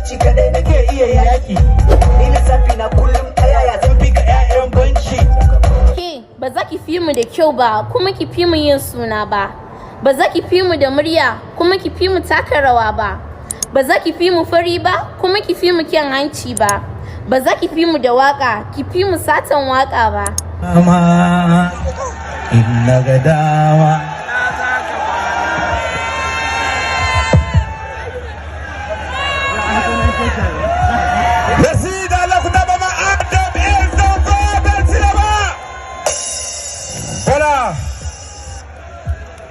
talauci kadai nake iya yaki. Ni lissafi na kullum ya zan fi ka 'ya'yan banki. Ba za ki fi mu da kyau ba kuma ki fi mu yin suna ba. Ba za ki fi mu da murya kuma ki fi mu taka rawa ba. Ba za ki fi mu fari ba kuma ki fi mu kyan hanci ba. Ba za ki fi mu da waka ki fi mu satan waka ba. Amma inna ga dama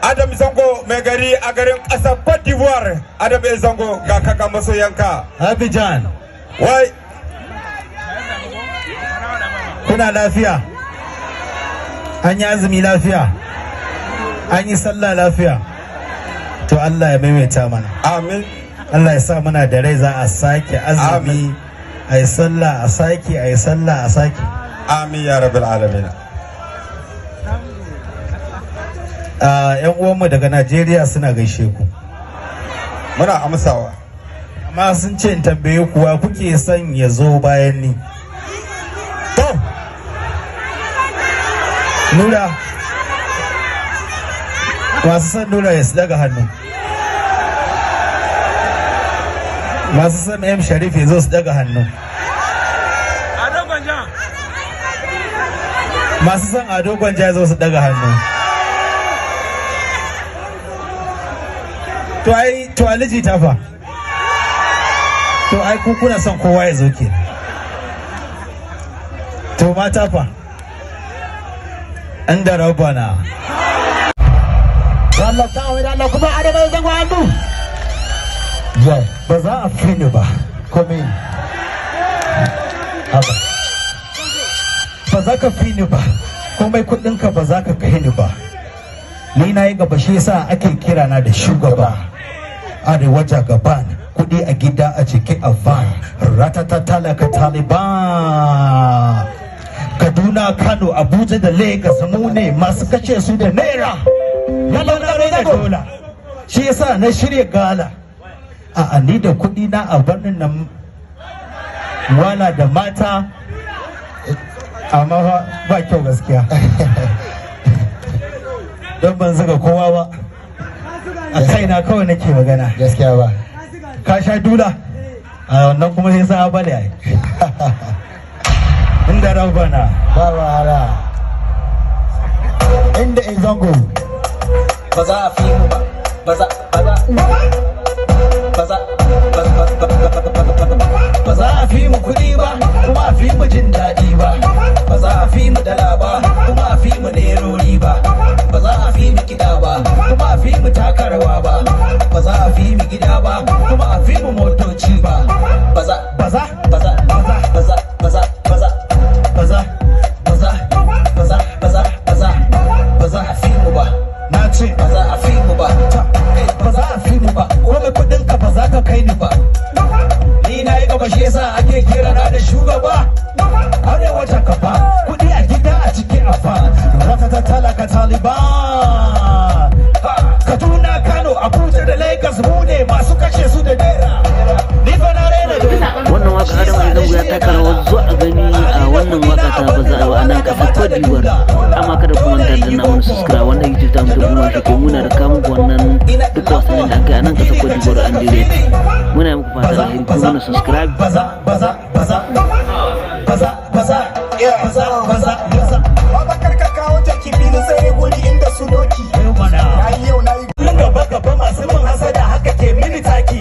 Adam Zango mai gari a garin ƙasar Cote d'Ivoire. Adam Zango ga kaka masoyanka. Abidjan. Wai. Kuna lafiya? An yi azumi lafiya? An yi sallah lafiya? To Allah ya maimaita mana. Amin. Allah ya sa muna da rai za a sake azumi. A yi sallah a sake, a yi sallah a sake. Amin ya rabbil alamin. Yan uwanmu daga Najeriya suna gaishe ku. Muna amsawa. Amma sun ce in tambaye kuwa kuke son ya zo bayan ni. To, Nura, masu son Nura ya su daga hannu. Masu son M Sharif ya zo su daga hannu. Masu son Ado Gwanja ya zo su daga hannu. To Aliji ta fa. To ai ku kuna son kowa ya zo ke. To mata fa. An da rabana. Allah ta wai Allah kuma adama zango hannu. Ya ba za a fi ni ba. Kome. Haba. Ba za ka fi ni ba. Komai kudinka ba za ka kai ni ba. Ni na yi gaba shi yasa ake kira na da shugaba. Arewa jagaban, kudi a gida a cikin van, ratatatala ka Taliban. Kaduna, Kano, Abuja da Lagos mu ne masu kashe su da naira. Yalla na da dola. Shi yasa na shirya gala. A ni da kudi na a birnin nan wala da mata. Amma ba kyau gaskiya. Don ban zuga kowa ba. A kaina kawai nake magana. Gaskiya ba. Ka sha dula? A wannan kuma sai sa bale ai. Inda rabana. Ba wahala. Inda in zango. Ba za a fi mu ba. Ba za a fi mu kuɗi ba, kuma a fi mu jin daɗi ba. Ba za a fi mu dala ba, kuma a fi mu nerori ba. Ba za a fi mu kiɗa ba, kuma a fi mu taka rawa ba. Ba za a fi mu gida ba, kuma a fi mu motoci ba. Ba za a fi mu ba. Na ce Ba za a fi mu ba. ba za a fi mu ba, komai kuɗinka ba za ka kai ni ba. Ni na yi gaba shi yasa ake kira na da shugaba. Arewa jagaba, kuɗi a gida a cikin afa. Ratatatala ka Taliban. Kaduna, Kano, Abuja da Lagos mu ne masu kashe su da naira. Ni fa na rena wannan waka Adamu Zango ya taka rawar zo a gani a wannan waka ta baza a nan kasar Cote d'Ivoire. Amma kada ku manta da na subscribe wannan YouTube ta mu da kuma shi ko muna da kamun wannan duk wasannin da aka yi a nan kasar Cote d'Ivoire an dire. Muna yi muku fata alheri ku mana subscribe. Babakar ka kawo jaki filin sai guri inda su doki. Yau na yi gaba masu min hasada haka ke mini taki.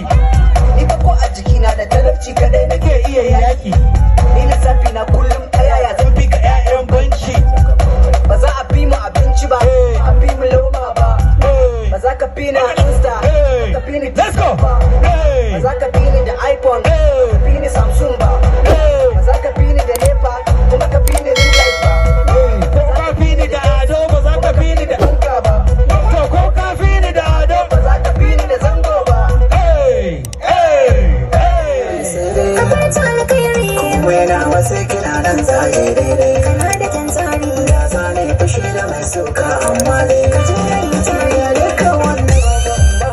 ni ba ko a jikina da talauci kadai nake iya yaki. Ni lissafi na kullum ya zan fi ka 'ya'yan banki. Ba za a fi mu abinci ba, a fi mu lauma ba. Ba za ka fi ni a Insta, ba za ka fi ni Let's go. ba. Ba za ka fi ni da